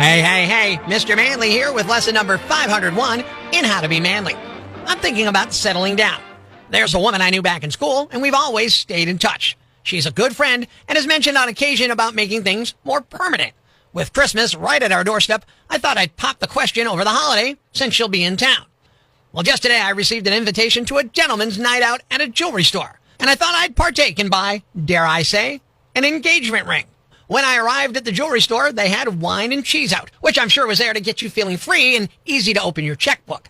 Hey, Mr. Manly here with lesson number 501 in How to Be Manly. I'm thinking about settling down. There's a woman I knew back in school, and we've always stayed in touch. She's a good friend and has mentioned on occasion about making things more permanent. With Christmas right at our doorstep, I thought I'd pop the question over the holiday since she'll be in town. Well, just today I received an invitation to a gentleman's night out at a jewelry store, and I thought I'd partake and buy, dare I say, an engagement ring. When I arrived at the jewelry store, they had wine and cheese out, which I'm sure was there to get you feeling free and easy to open your checkbook.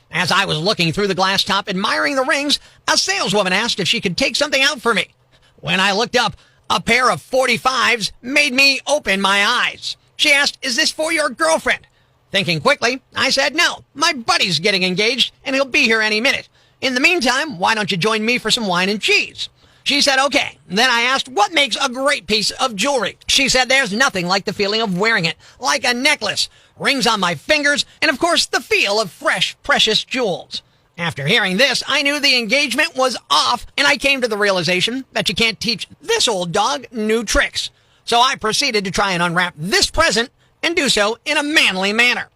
As I was looking through the glass top admiring the rings, a saleswoman asked if she could take something out for me. When I looked up, a pair of 45s made me open my eyes. She asked, "Is this for your girlfriend?" Thinking quickly, I said, "No, my buddy's getting engaged and he'll be here any minute. In the meantime, why don't you join me for some wine and cheese?" She said, "Okay." Then I asked, "What makes a great piece of jewelry?" She said, "There's nothing like the feeling of wearing it, like a necklace, rings on my fingers, and of course the feel of fresh, precious jewels." After hearing this, I knew the engagement was off, and I came to the realization that you can't teach this old dog new tricks. So I proceeded to try and unwrap this present and do so in a manly manner.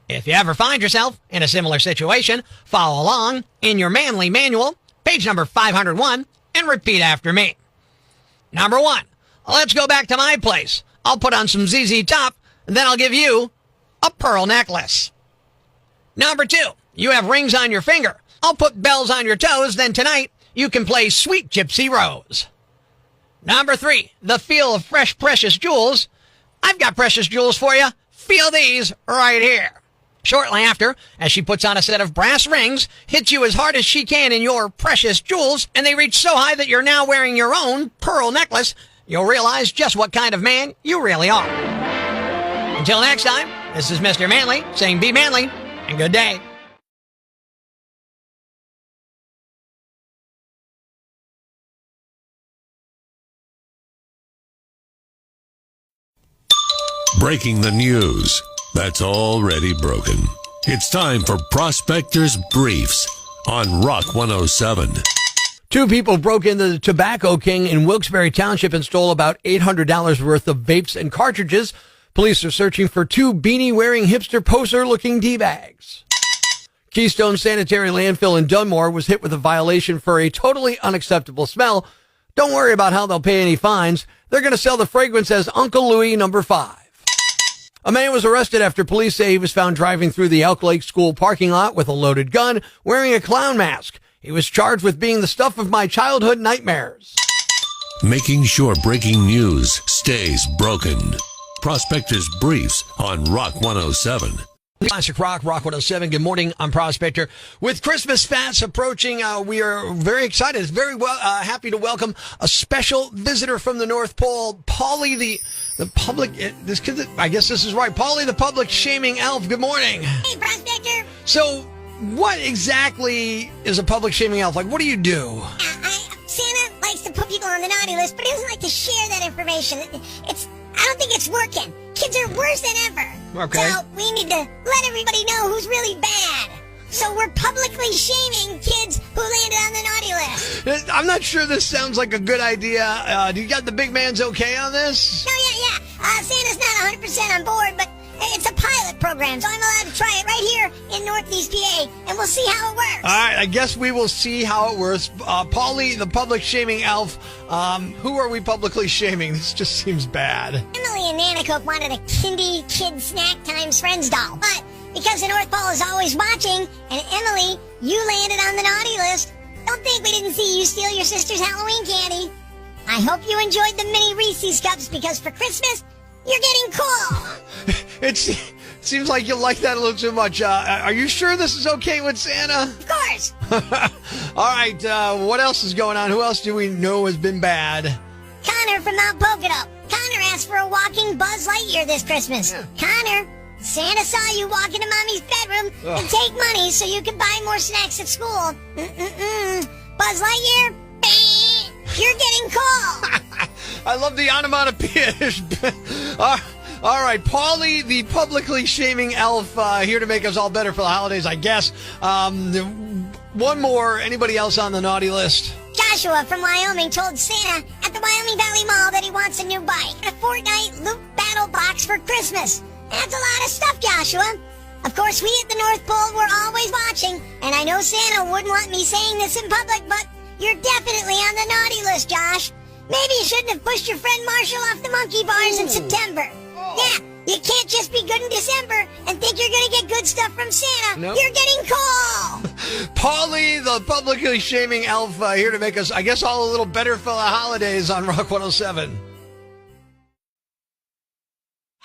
If you ever find yourself in a similar situation, follow along in your manly manual, page number 501, and repeat after me. Number 1, let's go back to my place. I'll put on some ZZ Top, and then I'll give you a pearl necklace. Number 2, you have rings on your finger. I'll put bells on your toes, then tonight you can play Sweet Gypsy Rose. Number 3, the feel of fresh, precious jewels. I've got precious jewels for you. Feel these right here. Shortly after, as she puts on a set of brass rings, hits you as hard as she can in your precious jewels, and they reach so high that you're now wearing your own pearl necklace, you'll realize just what kind of man you really are. Until next time, this is Mr. Manly saying be manly and good day. Breaking the news that's already broken. It's time for Prospector's Briefs on Rock 107. 2 people broke into the Tobacco King in Wilkes-Barre Township and stole about $800 worth of vapes and cartridges. Police are searching for 2 beanie-wearing hipster poser-looking D-bags. Keystone Sanitary Landfill in Dunmore was hit with a violation for a totally unacceptable smell. Don't worry about how they'll pay any fines. They're going to sell the fragrance as Uncle Louie No. 5. A man was arrested after police say he was found driving through the Elk Lake School parking lot with a loaded gun, wearing a clown mask. He was charged with being the stuff of my childhood nightmares. Making sure breaking news stays broken. Prospector's Briefs on Rock 107. Classic Rock 107. Good morning. I'm Prospector. With Christmas fast approaching, we are very excited. Happy to welcome a special visitor from the North Pole, Polly the public. I guess this is right. Polly the public shaming elf. Good morning. Hey, Prospector. So, what exactly is a public shaming elf? Like, what do you do? Santa likes to put people on the naughty list, but he doesn't like to share that information. I don't think it's working. Kids are worse than ever. Okay. So we need to let everybody know who's really bad. So we're publicly shaming kids who landed on the naughty list. I'm not sure this sounds like a good idea. Do you got the big man's okay on this? No, yeah. Santa's not 100% on board, but it's a pilot program, so I'm allowed to try it right here in Northeast PA, and we'll see how it works. All right, I guess we will see how it works. Polly, the public shaming elf, who are we publicly shaming? This just seems bad. Emily in Nanacoke wanted a Kindy Kid Snack Times Friends doll, but because the North Pole is always watching, and Emily, you landed on the naughty list, don't think we didn't see you steal your sister's Halloween candy. I hope you enjoyed the mini Reese's cups, because for Christmas, you're getting cool. It seems like you like that a little too much. Are you sure this is okay with Santa? Of course. All right, what else is going on? Who else do we know has been bad? Connor from Mount Pocono. Connor asked for a walking Buzz Lightyear this Christmas. Yeah. Connor, Santa saw you walk into Mommy's bedroom and take money so you could buy more snacks at school. Buzz Lightyear, you're getting cool. I love the onomatopoeia. All right, Polly, the publicly shaming elf, here to make us all better for the holidays, I guess. One more. Anybody else on the naughty list? Joshua from Wyoming told Santa at the Wyoming Valley Mall that he wants a new bike and a Fortnite Loop Battle Box for Christmas. That's a lot of stuff, Joshua. Of course, we at the North Pole were always watching, and I know Santa wouldn't want me saying this in public, but you're definitely on the naughty list, Josh. Maybe you shouldn't have pushed your friend Marshall off the monkey bars in September. Yeah, you can't just be good in December and think you're going to get good stuff from Santa. Nope. You're getting coal. Paulie, the publicly shaming elf, here to make us, I guess, all a little better for the holidays on Rock 107.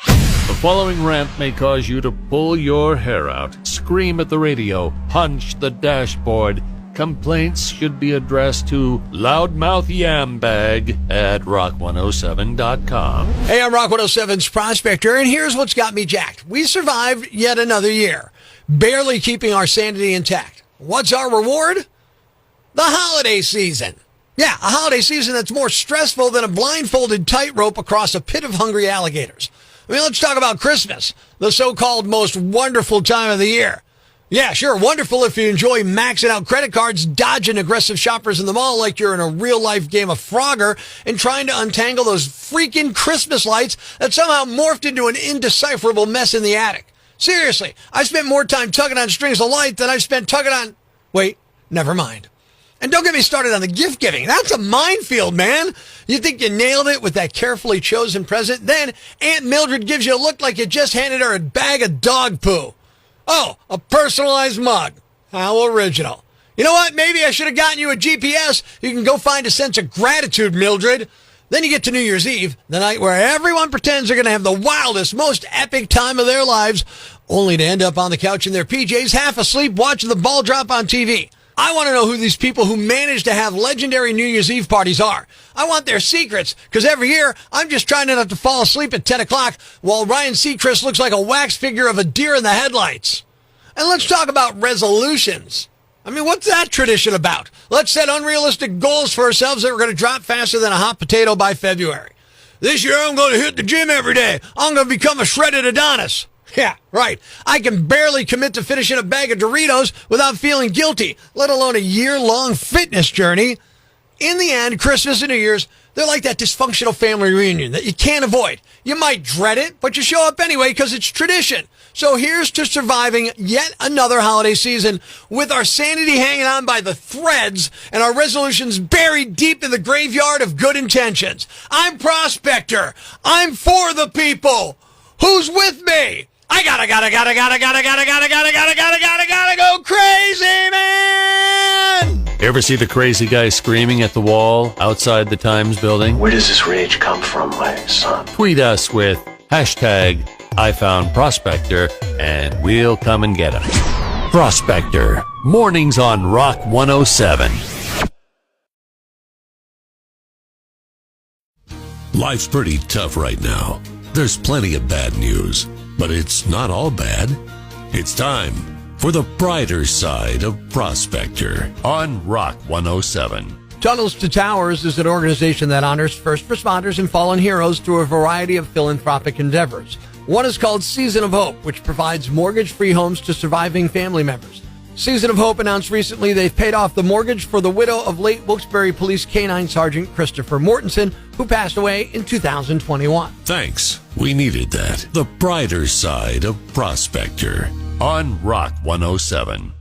The following rant may cause you to pull your hair out, scream at the radio, punch the dashboard. Complaints should be addressed to loudmouthyambag at rock107.com. Hey, I'm Rock 107's Prospector, and here's what's got me jacked. We survived yet another year, barely keeping our sanity intact. What's our reward? The holiday season. Yeah, a holiday season that's more stressful than a blindfolded tightrope across a pit of hungry alligators. I mean, let's talk about Christmas, the so-called most wonderful time of the year. Yeah, sure, wonderful if you enjoy maxing out credit cards, dodging aggressive shoppers in the mall like you're in a real-life game of Frogger, and trying to untangle those freaking Christmas lights that somehow morphed into an indecipherable mess in the attic. Seriously, I spent more time tugging on strings of light than I've spent tugging on... Wait, never mind. And don't get me started on the gift giving. That's a minefield, man. You think you nailed it with that carefully chosen present, then Aunt Mildred gives you a look like you just handed her a bag of dog poo. Oh, a personalized mug. How original. You know what? Maybe I should have gotten you a GPS. You can go find a sense of gratitude, Mildred. Then you get to New Year's Eve, the night where everyone pretends they're going to have the wildest, most epic time of their lives, only to end up on the couch in their PJs, half asleep, watching the ball drop on TV. I want to know who these people who manage to have legendary New Year's Eve parties are. I want their secrets, because every year, I'm just trying not to fall asleep at 10 o'clock while Ryan Seacrest looks like a wax figure of a deer in the headlights. And let's talk about resolutions. I mean, what's that tradition about? Let's set unrealistic goals for ourselves that we're going to drop faster than a hot potato by February. This year, I'm going to hit the gym every day. I'm going to become a shredded Adonis. Yeah, right. I can barely commit to finishing a bag of Doritos without feeling guilty, let alone a year-long fitness journey. In the end, Christmas and New Year's, they're like that dysfunctional family reunion that you can't avoid. You might dread it, but you show up anyway because it's tradition. So here's to surviving yet another holiday season with our sanity hanging on by the threads and our resolutions buried deep in the graveyard of good intentions. I'm Prospector. I'm for the people. Who's with me? I gotta go crazy, man! Ever see the crazy guy screaming at the wall outside the Times building? Where does this rage come from, my son? Tweet us with hashtag #IFoundProspector and we'll come and get him. Prospector, mornings on Rock 107. Life's pretty tough right now. There's plenty of bad news, but it's not all bad. It's time for the brighter side of Prospector on Rock 107. Tunnels to Towers is an organization that honors first responders and fallen heroes through a variety of philanthropic endeavors. One is called Season of Hope, which provides mortgage-free homes to surviving family members. Season of Hope announced recently they've paid off the mortgage for the widow of late Wilkes-Barre Police K-9 Sergeant Christopher Mortensen, who passed away in 2021. Thanks. We needed that. The brighter side of Prospector On Rock 107.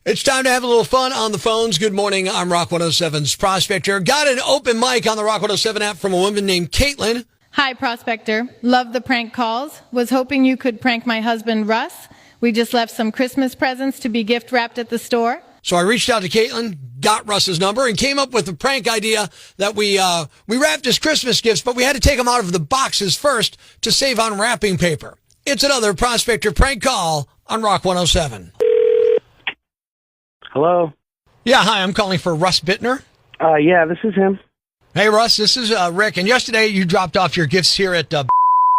It's time to have a little fun on the phones. Good morning. I'm Rock 107's Prospector. Got an open mic on the Rock 107 app from a woman named Caitlin. Hi, Prospector. Love the prank calls. Was hoping you could prank my husband, Russ. We just left some Christmas presents to be gift wrapped at the store. So I reached out to Caitlin, got Russ's number, and came up with a prank idea that we wrapped his Christmas gifts, but we had to take them out of the boxes first to save on wrapping paper. It's another Prospector prank call on Rock 107. Hello? Yeah, hi, I'm calling for Russ Bittner. Yeah, this is him. Hey, Russ, this is Rick, and yesterday you dropped off your gifts here at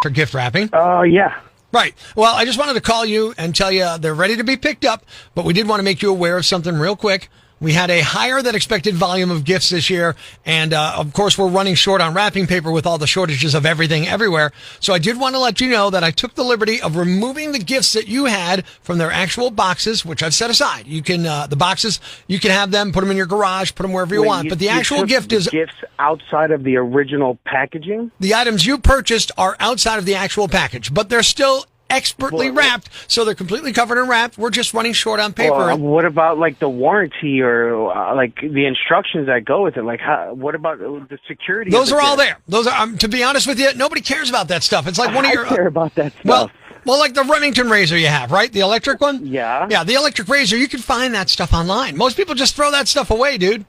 for gift wrapping. Yeah. Right. Well, I just wanted to call you and tell you they're ready to be picked up, but we did want to make you aware of something real quick. We had a higher than expected volume of gifts this year. And, of course, we're running short on wrapping paper with all the shortages of everything everywhere. So I did want to let you know that I took the liberty of removing the gifts that you had from their actual boxes, which I've set aside. You can, the boxes, you can have them, put them in your garage, put them wherever you want. But the actual gift is gifts outside of the original packaging. The items you purchased are outside of the actual package, but they're still expertly wrapped, so they're completely covered and wrapped. We're just running short on paper. What about like the warranty or like the instructions that go with it? Like, what about the security? Those are all there. Those are, to be honest with you, nobody cares about that stuff. It's like one of your. I care about that stuff. Well, like the Remington razor you have, right? The electric one. Yeah. Yeah, the electric razor. You can find that stuff online. Most people just throw that stuff away, dude.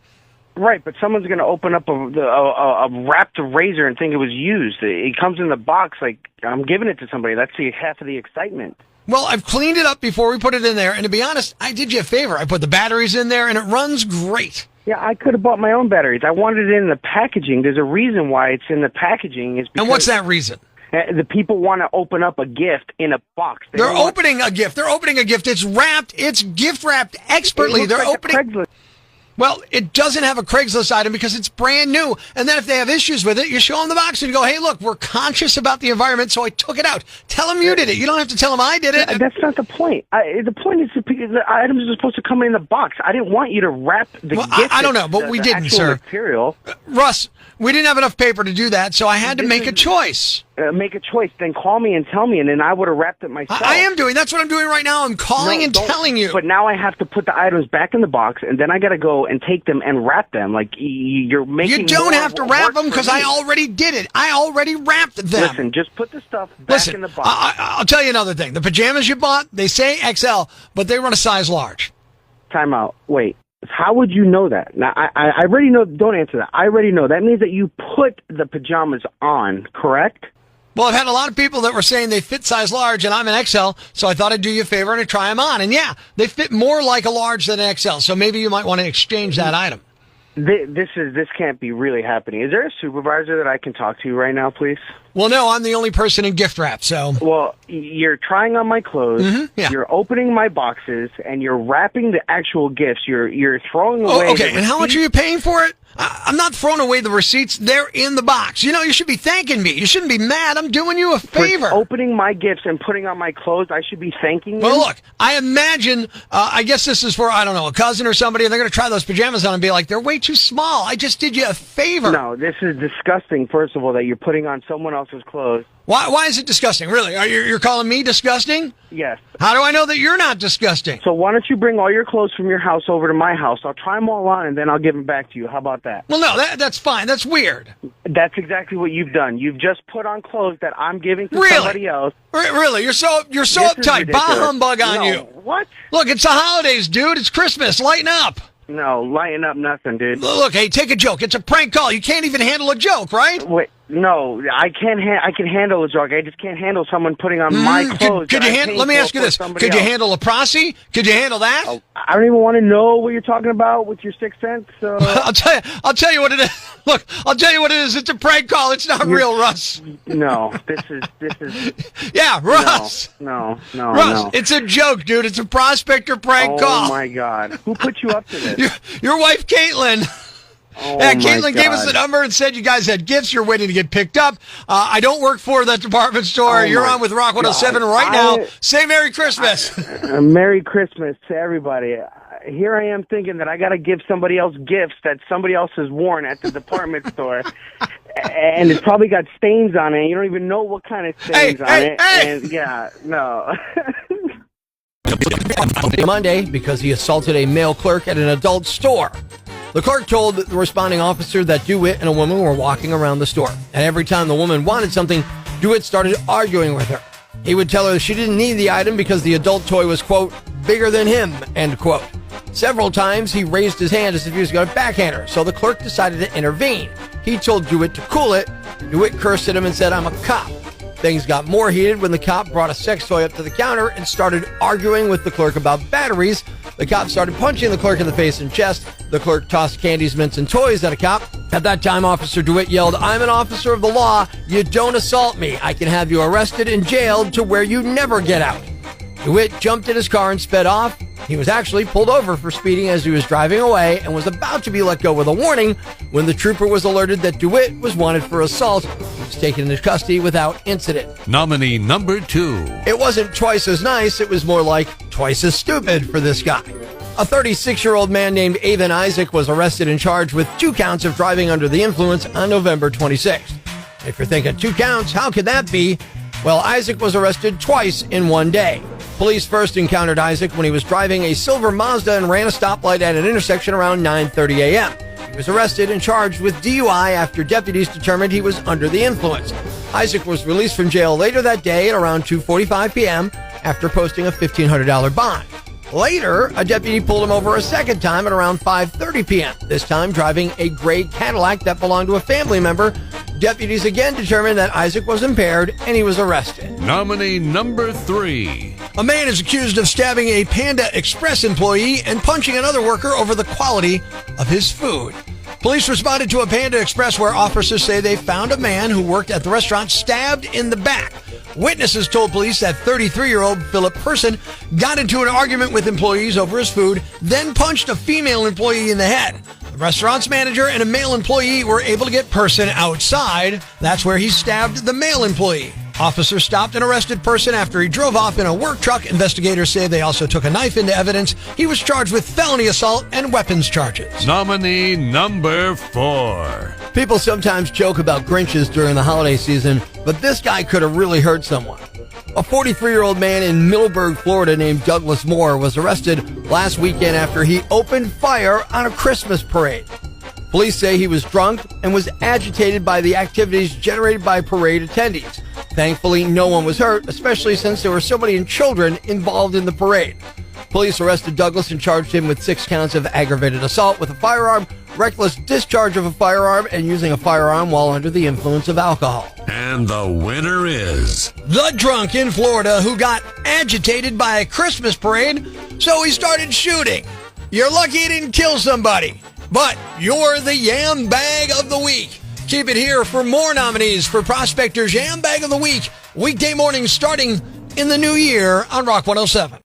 Right, but someone's going to open up a wrapped razor and think it was used. It comes in the box like I'm giving it to somebody. That's half of the excitement. Well, I've cleaned it up before we put it in there, and to be honest, I did you a favor. I put the batteries in there, and it runs great. Yeah, I could have bought my own batteries. I wanted it in the packaging. There's a reason why it's in the packaging. Is because and what's that reason? The people want to open up a gift in a box. They're opening a gift. They're opening a gift. It's wrapped. It's gift wrapped expertly. They're opening. Craigslist. Well, it doesn't have a Craigslist item because it's brand new. And then if they have issues with it, you show them the box and you go, hey, look, we're conscious about the environment, so I took it out. Tell them you did it. You don't have to tell them I did it. That's not the point. The point is the items are supposed to come in the box. I didn't want you to wrap the gift. I don't know, but we didn't, sir. Material. Russ, we didn't have enough paper to do that, so I had to make a choice. Make a choice, then call me and tell me, and then I would have wrapped it myself. I am doing. That's what I'm doing right now. I'm calling and telling you. But now I have to put the items back in the box, and then I got to go and take them and wrap them. Like you're making. You don't have to wrap them because I already did it. I already wrapped them. Listen, just put the stuff back in the box. I'll tell you another thing. The pajamas you bought, they say XL, but they run a size large. Time out. Wait. How would you know that? Now, I already know. Don't answer that. I already know. That means that you put the pajamas on, correct? Well, I've had a lot of people that were saying they fit size large, and I'm an XL, so I thought I'd do you a favor and try them on. And yeah, they fit more like a large than an XL, so maybe you might want to exchange that item. This can't be really happening. Is there a supervisor that I can talk to right now, please? Well, no, I'm the only person in gift wrap, so. Well, you're trying on my clothes, You're opening my boxes, and you're wrapping the actual gifts. You're throwing away. Oh, okay, and how much are you paying for it? I'm not throwing away the receipts. They're in the box. You know, you should be thanking me. You shouldn't be mad. I'm doing you a favor. For opening my gifts and putting on my clothes, I should be thanking you? Well, look, I imagine, I guess this is for, I don't know, a cousin or somebody, and they're going to try those pajamas on and be like, they're way too small. I just did you a favor. No, this is disgusting, first of all, that you're putting on someone else's clothes. Why is it disgusting? Really? You're calling me disgusting? Yes. How do I know that you're not disgusting? So why don't you bring all your clothes from your house over to my house? I'll try them all on, and then I'll give them back to you. How about that? Well, no, that's fine. That's weird. That's exactly what you've done. You've just put on clothes that I'm giving to somebody else. Really? You're so uptight. Bah humbug on you. What? Look, it's the holidays, dude. It's Christmas. Lighten up. No, lighten up nothing, dude. Look, hey, take a joke. It's a prank call. You can't even handle a joke, right? Wait, no, I can't. I can handle a joke. I just can't handle someone putting on my clothes. Could you handle? Let me ask you this: could you handle a prossy? Could you handle that? Oh, I don't even want to know what you're talking about with your sixth sense. So I'll tell you what it is. Look, I'll tell you what it is. It's a prank call. It's not real, Russ. No, this is. Yeah, Russ. No, Russ, it's a joke, dude. It's a Prospector prank call. Oh my God, who put you up to this? Your wife, Caitlin. Oh yeah, Caitlin gave us the number and said you guys had gifts. You're waiting to get picked up. I don't work for that department store. You're on with Rock 107 right now. Say Merry Christmas. Merry Christmas to everybody. Here I am thinking that I got to give somebody else gifts that somebody else has worn at the department store. And it's probably got stains on it. You don't even know what kind of stains on it. Hey. And yeah, no. Monday because he assaulted a male clerk at an adult store. The clerk told the responding officer that DeWitt and a woman were walking around the store. And every time the woman wanted something, DeWitt started arguing with her. He would tell her she didn't need the item because the adult toy was, quote, bigger than him, end quote. Several times he raised his hand as if he was going to backhand her, so the clerk decided to intervene. He told DeWitt to cool it. DeWitt cursed at him and said, I'm a cop. Things got more heated when the cop brought a sex toy up to the counter and started arguing with the clerk about batteries. The cop started punching the clerk in the face and chest. The clerk tossed candies, mints, and toys at a cop. At that time, Officer DeWitt yelled, I'm an officer of the law. You don't assault me. I can have you arrested and jailed to where you never get out. DeWitt jumped in his car and sped off. He was actually pulled over for speeding as he was driving away and was about to be let go with a warning when the trooper was alerted that DeWitt was wanted for assault. He was taken into custody without incident. Nominee number 2. It wasn't twice as nice, it was more like twice as stupid for this guy. A 36-year-old man named Avon Isaac was arrested and charged with 2 counts of driving under the influence on November 26th. If you're thinking 2 counts, how could that be? Well, Isaac was arrested twice in one day. Police first encountered Isaac when he was driving a silver Mazda and ran a stoplight at an intersection around 9:30 a.m. He was arrested and charged with DUI after deputies determined he was under the influence. Isaac was released from jail later that day at around 2:45 p.m. after posting a $1,500 bond. Later, a deputy pulled him over a second time at around 5:30 p.m., this time driving a gray Cadillac that belonged to a family member. Deputies again determined that Isaac was impaired and he was arrested. Nominee number 3. A man is accused of stabbing a Panda Express employee and punching another worker over the quality of his food. Police responded to a Panda Express where officers say they found a man who worked at the restaurant stabbed in the back. Witnesses told police that 33-year-old Philip Person got into an argument with employees over his food, then punched a female employee in the head. The restaurant's manager and a male employee were able to get Person outside. That's where he stabbed the male employee. Officers stopped and arrested Person after he drove off in a work truck. Investigators say they also took a knife into evidence. He was charged with felony assault and weapons charges. Nominee number 4. People sometimes joke about Grinches during the holiday season, but this guy could have really hurt someone. A 43-year-old man in Middleburg, Florida named Douglas Moore was arrested last weekend after he opened fire on a Christmas parade. Police say he was drunk and was agitated by the activities generated by parade attendees. Thankfully, no one was hurt, especially since there were so many children involved in the parade. Police arrested Douglas and charged him with 6 counts of aggravated assault with a firearm, reckless discharge of a firearm, and using a firearm while under the influence of alcohol. And the winner is The drunk in Florida who got agitated by a Christmas parade, so he started shooting. You're lucky he didn't kill somebody, but you're the Yam Bag of the Week. Keep it here for more nominees for Prospector's Yam Bag of the Week, weekday mornings starting in the new year on Rock 107.